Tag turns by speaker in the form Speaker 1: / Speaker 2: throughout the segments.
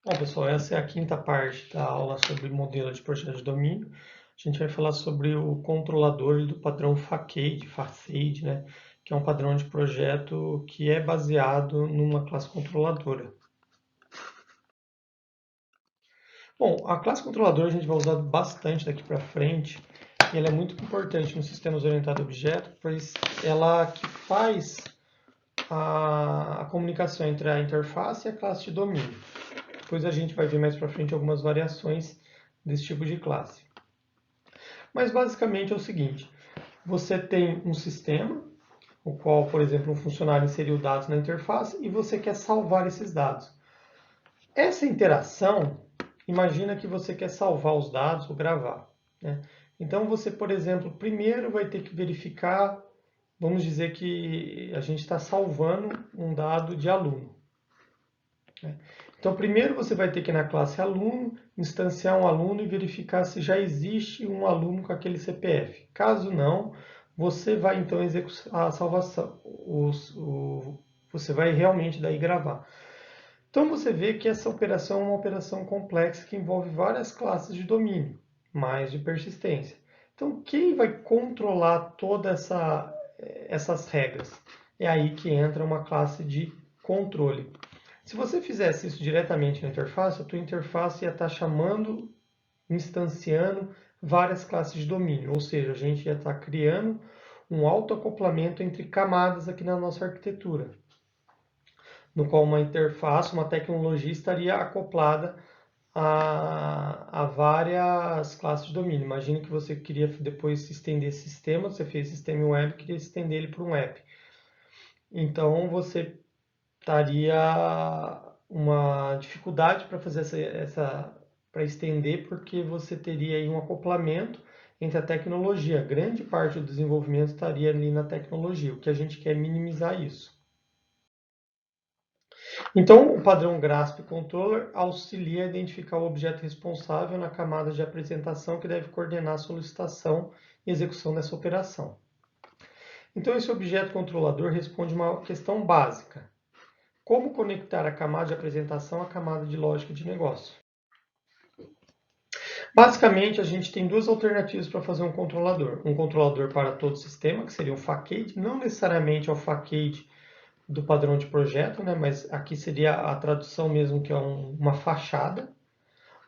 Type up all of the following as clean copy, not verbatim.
Speaker 1: Bom, pessoal, essa é a quinta parte da aula sobre modelo de projeto de domínio. A gente vai falar sobre o controlador do padrão Facade, né, que é um padrão de projeto que é baseado numa classe controladora. Bom, a classe controladora a gente vai usar bastante daqui para frente e ela é muito importante nos sistemas orientados a objeto, pois ela que faz a comunicação entre a interface e a classe de domínio. Depois a gente vai ver mais para frente algumas variações desse tipo de classe. Mas basicamente é o seguinte, você tem um sistema, o qual, por exemplo, um funcionário inseriu dados na interface e você quer salvar esses dados. Essa interação, imagina que você quer salvar os dados ou gravar, né? Então você, por exemplo, primeiro vai ter que verificar, vamos dizer que a gente está salvando um dado de aluno, né? Então, primeiro você vai ter que ir na classe aluno, instanciar um aluno e verificar se já existe um aluno com aquele CPF. Caso não, você vai então executar a salvação. Você vai realmente daí gravar. Então você vê que essa operação é uma operação complexa que envolve várias classes de domínio, mais de persistência. Então, quem vai controlar todas essas regras? É aí que entra uma classe de controle. Se você fizesse isso diretamente na interface, a tua interface ia estar chamando, instanciando várias classes de domínio, ou seja, a gente ia estar criando um autoacoplamento entre camadas aqui na nossa arquitetura, no qual uma interface, uma tecnologia estaria acoplada a várias classes de domínio. Imagine que você queria depois estender esse sistema, você fez sistema web e queria estender ele para um app. Então você estaria uma dificuldade para fazer para estender, porque você teria aí um acoplamento entre a tecnologia. Grande parte do desenvolvimento estaria ali na tecnologia. O que a gente quer é minimizar isso. Então, o padrão GRASP Controller auxilia a identificar o objeto responsável na camada de apresentação que deve coordenar a solicitação e execução dessa operação. Então, esse objeto controlador responde uma questão básica: como conectar a camada de apresentação à camada de lógica de negócio? Basicamente, a gente tem duas alternativas para fazer um controlador. Um controlador para todo o sistema, que seria o facade, não necessariamente é o facade do padrão de projeto, né, mas aqui seria a tradução mesmo, que é uma fachada,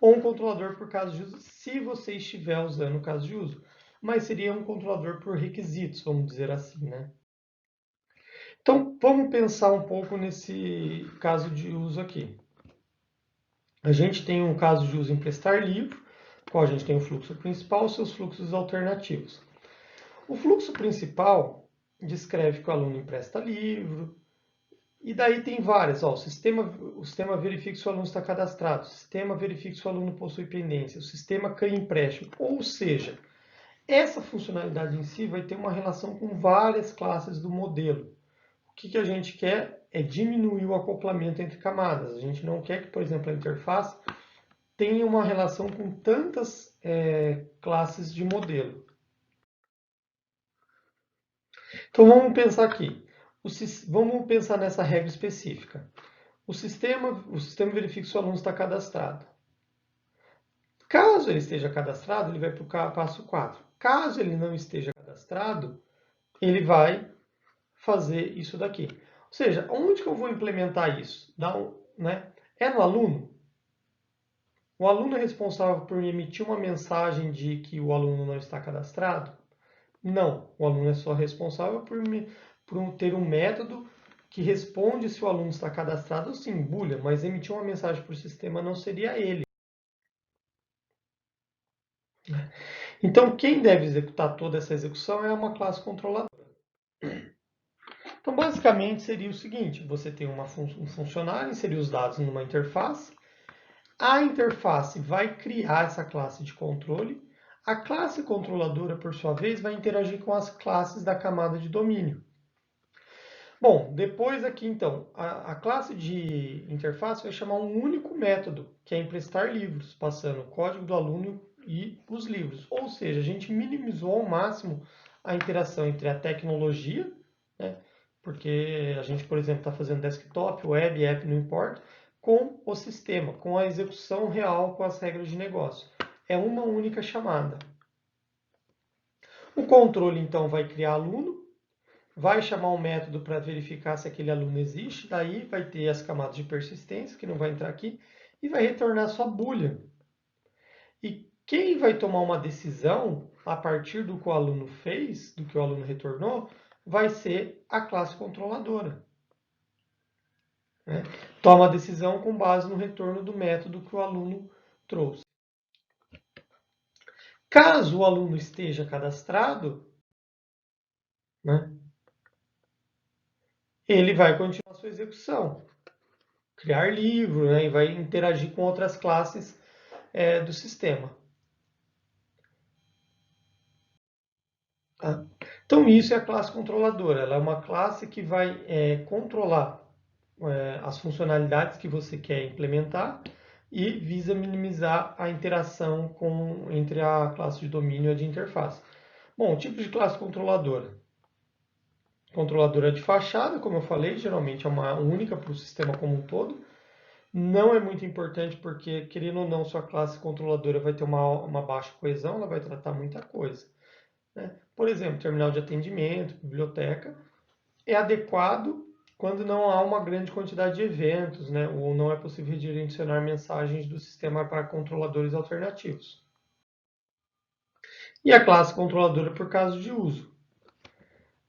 Speaker 1: ou um controlador por caso de uso, se você estiver usando o caso de uso. Mas seria um controlador por requisitos, vamos dizer assim, né? Então, vamos pensar um pouco nesse caso de uso aqui. A gente tem um caso de uso em prestar livro, qual a gente tem o fluxo principal e seus fluxos alternativos. O fluxo principal descreve que o aluno empresta livro, e daí tem várias. Ó, o sistema verifica se o aluno está cadastrado, o sistema verifica se o aluno possui pendência, o sistema cria empréstimo. Ou seja, essa funcionalidade em si vai ter uma relação com várias classes do modelo. O que a gente quer é diminuir o acoplamento entre camadas. A gente não quer que, por exemplo, a interface tenha uma relação com tantas classes de modelo. Então vamos pensar aqui. Vamos pensar nessa regra específica. O sistema verifica se o aluno está cadastrado. Caso ele esteja cadastrado, ele vai para o passo 4. Caso ele não esteja cadastrado, ele vai fazer isso daqui. Ou seja, onde que eu vou implementar isso? É no aluno? O aluno é responsável por me emitir uma mensagem de que o aluno não está cadastrado? Não, o aluno é só responsável por ter um método que responde se o aluno está cadastrado, sim, bulha, mas emitir uma mensagem para o sistema não seria ele. Então, quem deve executar toda essa execução é uma classe controladora. Então, basicamente, seria o seguinte: você tem um funcionário, inserir os dados numa interface, a interface vai criar essa classe de controle, a classe controladora, por sua vez, vai interagir com as classes da camada de domínio. Bom, depois aqui então, a classe de interface vai chamar um único método, que é emprestar livros, passando o código do aluno e os livros. Ou seja, a gente minimizou ao máximo a interação entre a tecnologia, né, porque a gente, por exemplo, está fazendo desktop, web, app, não importa, com o sistema, com a execução real, com as regras de negócio. É uma única chamada. O controle, então, vai criar aluno, vai chamar um método para verificar se aquele aluno existe, daí vai ter as camadas de persistência, que não vai entrar aqui, e vai retornar só boolean. E quem vai tomar uma decisão a partir do que o aluno fez, do que o aluno retornou, vai ser a classe controladora. Né? Toma a decisão com base no retorno do método que o aluno trouxe. Caso o aluno esteja cadastrado, né, ele vai continuar sua execução, criar livro, né, e vai interagir com outras classes do sistema. Tá? Então, isso é a classe controladora. Ela é uma classe que vai controlar as funcionalidades que você quer implementar e visa minimizar a interação entre a classe de domínio e a de interface. Bom, tipo de classe controladora. Controladora de fachada, como eu falei, geralmente é uma única para o sistema como um todo. Não é muito importante porque, querendo ou não, sua classe controladora vai ter uma baixa coesão, ela vai tratar muita coisa. Né? Por exemplo, terminal de atendimento, biblioteca, é adequado quando não há uma grande quantidade de eventos, né? Ou não é possível redirecionar mensagens do sistema para controladores alternativos. E a classe controladora por caso de uso.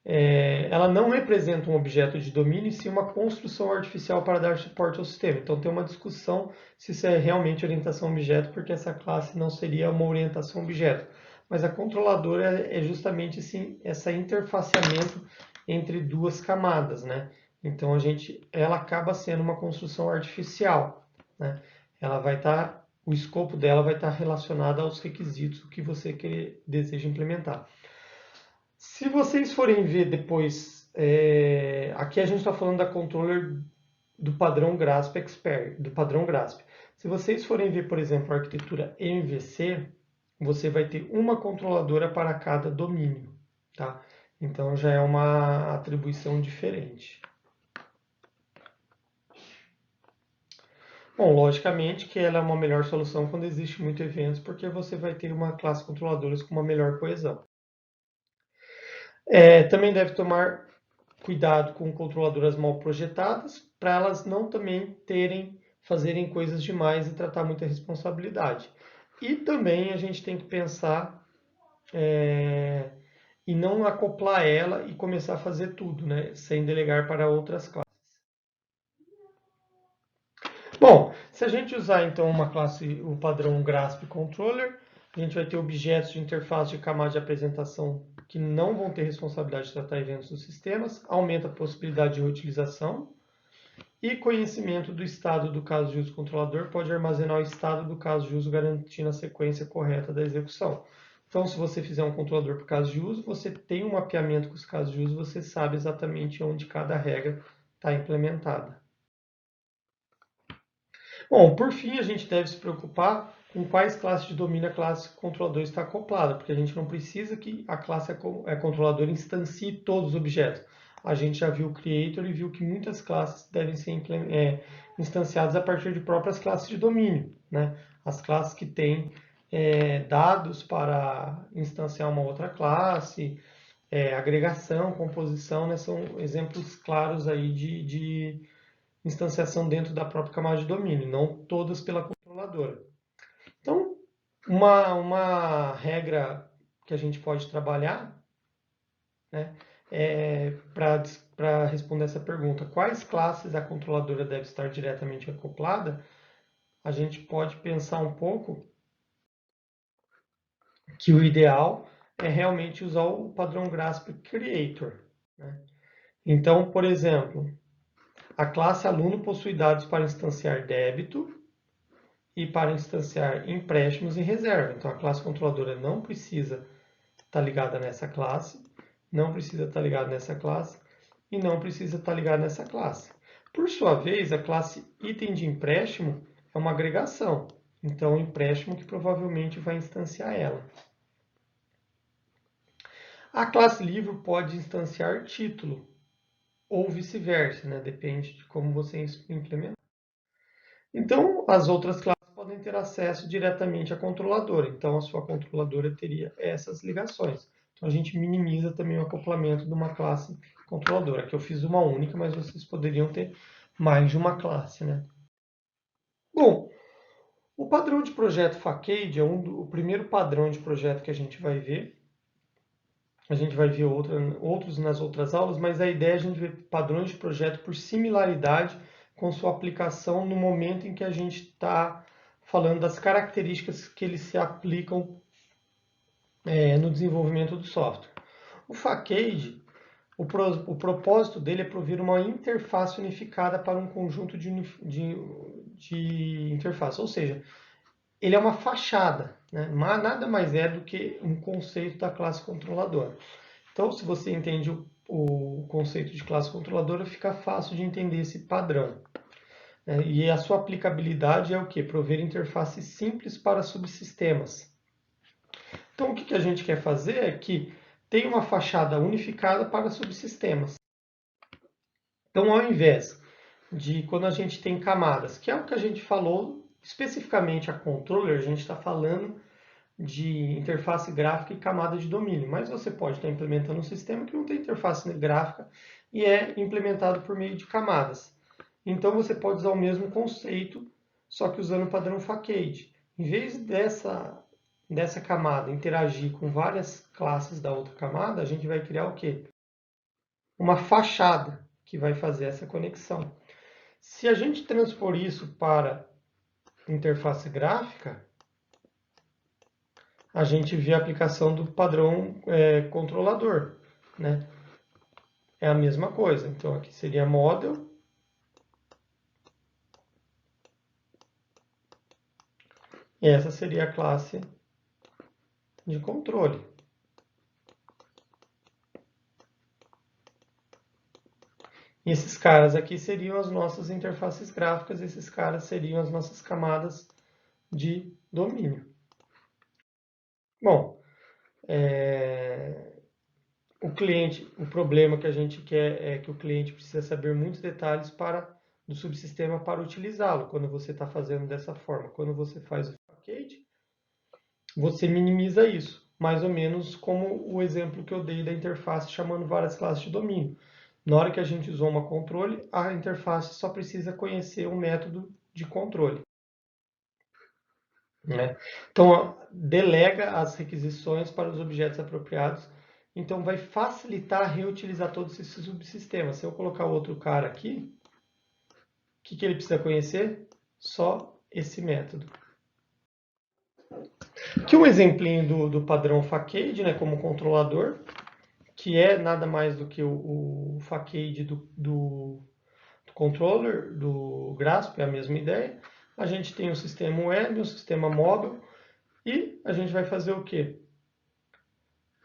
Speaker 1: Ela não representa um objeto de domínio, e sim uma construção artificial para dar suporte ao sistema. Então tem uma discussão se isso é realmente orientação objeto, porque essa classe não seria uma orientação objeto. Mas a controladora é justamente assim, esse interfaceamento entre duas camadas, né? Então ela acaba sendo uma construção artificial, né? Ela vai estar, o escopo dela vai estar relacionado aos requisitos que você deseja implementar. Se vocês forem ver depois, aqui a gente está falando da controller do padrão GRASP Expert, do padrão GRASP. Se vocês forem ver, por exemplo, a arquitetura MVC, você vai ter uma controladora para cada domínio, tá? Então já é uma atribuição diferente. Bom, logicamente que ela é uma melhor solução quando existe muito eventos, porque você vai ter uma classe controladores com uma melhor coesão. Também deve tomar cuidado com controladoras mal projetadas, para elas não também fazerem coisas demais e tratar muita responsabilidade. E também a gente tem que pensar em não acoplar ela e começar a fazer tudo, né, sem delegar para outras classes. Bom, se a gente usar então uma classe, o padrão GRASP Controller, a gente vai ter objetos de interface de camada de apresentação que não vão ter responsabilidade de tratar eventos dos sistemas, aumenta a possibilidade de reutilização, e conhecimento do estado do caso de uso controlador pode armazenar o estado do caso de uso, garantindo a sequência correta da execução. Então, se você fizer um controlador por caso de uso, você tem um mapeamento com os casos de uso, você sabe exatamente onde cada regra está implementada. Bom, por fim, a gente deve se preocupar com quais classes de domínio a classe controlador está acoplada, porque a gente não precisa que a classe controlador instancie todos os objetos. A gente já viu o Creator e viu que muitas classes devem ser instanciadas a partir de próprias classes de domínio, né? As classes que têm dados para instanciar uma outra classe, agregação, composição, né? São exemplos claros aí de instanciação dentro da própria camada de domínio, não todas pela controladora. Então, uma regra que a gente pode trabalhar, né, para responder essa pergunta, quais classes a controladora deve estar diretamente acoplada, a gente pode pensar um pouco que o ideal é realmente usar o padrão GRASP Creator. Né? Então, por exemplo, a classe aluno possui dados para instanciar débito e para instanciar empréstimos e reserva. Então, a classe controladora não precisa estar ligada nessa classe, não precisa estar ligada nessa classe e não precisa estar ligada nessa classe. Por sua vez, a classe item de empréstimo é uma agregação. Então, o empréstimo que provavelmente vai instanciar ela. A classe livro pode instanciar título, ou vice-versa, né? Depende de como você implementar. Então, as outras classes podem ter acesso diretamente à controladora. Então, a sua controladora teria essas ligações. Então, a gente minimiza também o acoplamento de uma classe controladora. Aqui eu fiz uma única, mas vocês poderiam ter mais de uma classe, né? Bom, o padrão de projeto Facade é o primeiro padrão de projeto que a gente vai ver. A gente vai ver outros nas outras aulas, mas a ideia é a gente ver padrões de projeto por similaridade com sua aplicação no momento em que a gente está falando das características que eles se aplicam no desenvolvimento do software. O Facade, o propósito dele é prover uma interface unificada para um conjunto de interfaces, ou seja, ele é uma fachada, né? Mas nada mais é do que um conceito da classe controladora. Então, se você entende o conceito de classe controladora, fica fácil de entender esse padrão. E a sua aplicabilidade é o quê? Prover interfaces simples para subsistemas. Então, o que a gente quer fazer é que tem uma fachada unificada para subsistemas. Então, ao invés de quando a gente tem camadas, que é o que a gente falou especificamente a controller, a gente está falando de interface gráfica e camada de domínio, mas você pode estar implementando um sistema que não tem interface gráfica e é implementado por meio de camadas. Então você pode usar o mesmo conceito, só que usando o padrão Facade. Em vez dessa camada interagir com várias classes da outra camada, a gente vai criar o quê? Uma fachada que vai fazer essa conexão. Se a gente transpor isso para interface gráfica, a gente vê a aplicação do padrão controlador, né? É a mesma coisa. Então, aqui seria model. E essa seria a classe de controle. E esses caras aqui seriam as nossas interfaces gráficas, esses caras seriam as nossas camadas de domínio. Bom, o problema que a gente quer é que o cliente precisa saber muitos detalhes do subsistema para utilizá-lo, quando você está fazendo dessa forma. Quando você faz o Facade, você minimiza isso, mais ou menos como o exemplo que eu dei da interface chamando várias classes de domínio. Na hora que a gente usou uma controle, a interface só precisa conhecer o método de controle. Né? Então, delega as requisições para os objetos apropriados. Então, vai facilitar reutilizar todos esses subsistemas. Se eu colocar outro cara aqui, o que ele precisa conhecer? Só esse método. Aqui um exemplinho do padrão Facade, né, como controlador, que é nada mais do que o Facade do controller, do Grasp, é a mesma ideia. A gente tem um sistema web, um sistema móvel, e a gente vai fazer o quê?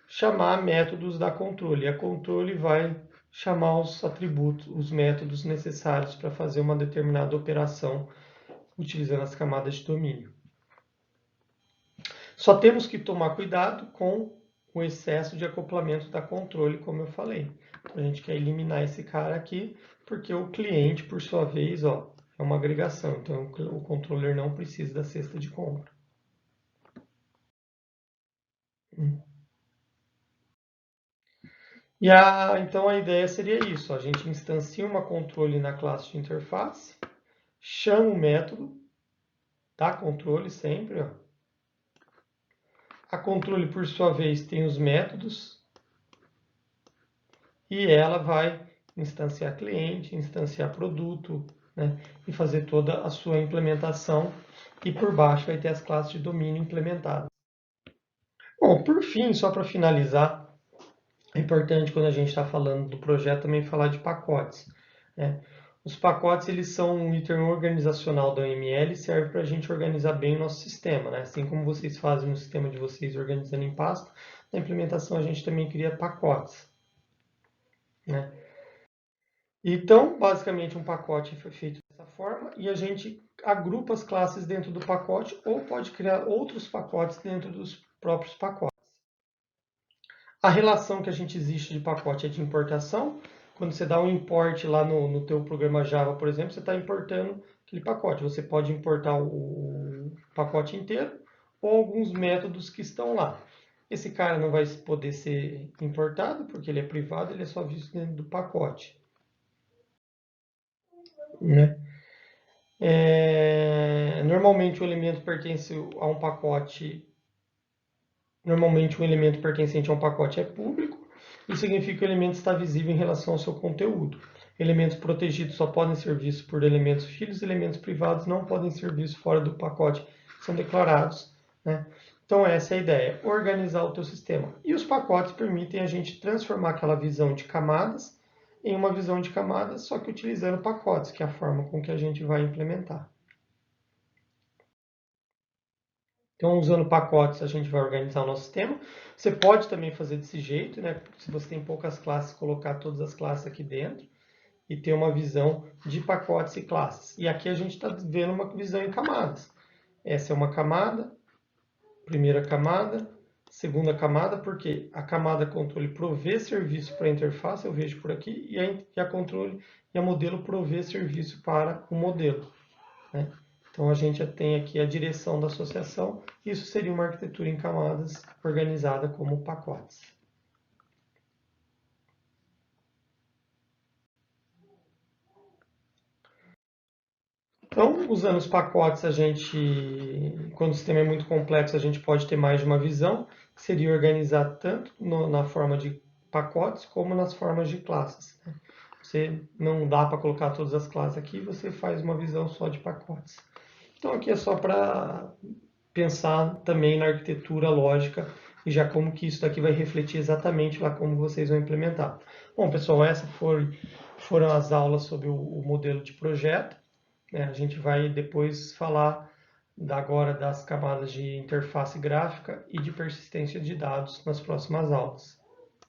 Speaker 1: Chamar métodos da controle. A controle vai chamar os atributos, os métodos necessários para fazer uma determinada operação utilizando as camadas de domínio. Só temos que tomar cuidado com o excesso de acoplamento da controle, como eu falei. Então, a gente quer eliminar esse cara aqui, porque o cliente, por sua vez, é uma agregação. Então, o controller não precisa da cesta de compra. Então, a ideia seria isso. A gente instancia uma controle na classe de interface, chama o método da controle sempre. A controle, por sua vez, tem os métodos e ela vai instanciar cliente, instanciar produto, né, e fazer toda a sua implementação. E por baixo vai ter as classes de domínio implementadas. Bom, por fim, só para finalizar, é importante quando a gente está falando do projeto também falar de pacotes. Né? Os pacotes eles são um item organizacional da OML e serve para a gente organizar bem o nosso sistema. Né? Assim como vocês fazem no sistema de vocês organizando em pasta, na implementação a gente também cria pacotes. Né? Então, basicamente, um pacote foi feito dessa forma e a gente agrupa as classes dentro do pacote ou pode criar outros pacotes dentro dos próprios pacotes. A relação que a gente existe de pacote é de importação. Quando você dá um import lá no teu programa Java, por exemplo, você está importando aquele pacote. Você pode importar o pacote inteiro ou alguns métodos que estão lá. Esse cara não vai poder ser importado porque ele é privado, ele é só visto dentro do pacote, né? Normalmente o elemento pertence a um pacote. Normalmente um elemento pertencente a um pacote é público. Isso significa que o elemento está visível em relação ao seu conteúdo. Elementos protegidos só podem ser vistos por elementos filhos, elementos privados não podem ser vistos fora do pacote, são declarados, né? Então essa é a ideia, organizar o teu sistema. E os pacotes permitem a gente transformar aquela visão de camadas em uma visão de camadas, só que utilizando pacotes, que é a forma com que a gente vai implementar. Então, usando pacotes, a gente vai organizar o nosso sistema. Você pode também fazer desse jeito, né? Se você tem poucas classes, colocar todas as classes aqui dentro e ter uma visão de pacotes e classes. E aqui a gente está vendo uma visão em camadas. Essa é uma camada, primeira camada, segunda camada, porque a camada controle provê serviço para a interface, eu vejo por aqui, e a controle e a modelo provê serviço para o modelo, né? Então a gente tem aqui a direção da associação, isso seria uma arquitetura em camadas organizada como pacotes. Então, usando os pacotes, quando o sistema é muito complexo, a gente pode ter mais de uma visão, que seria organizar tanto na forma de pacotes como nas formas de classes, né? Você não dá para colocar todas as classes aqui, você faz uma visão só de pacotes. Então aqui é só para pensar também na arquitetura lógica e já como que isso daqui vai refletir exatamente lá como vocês vão implementar. Bom, pessoal, essas foram as aulas sobre o modelo de projeto. A gente vai depois falar agora das camadas de interface gráfica e de persistência de dados nas próximas aulas.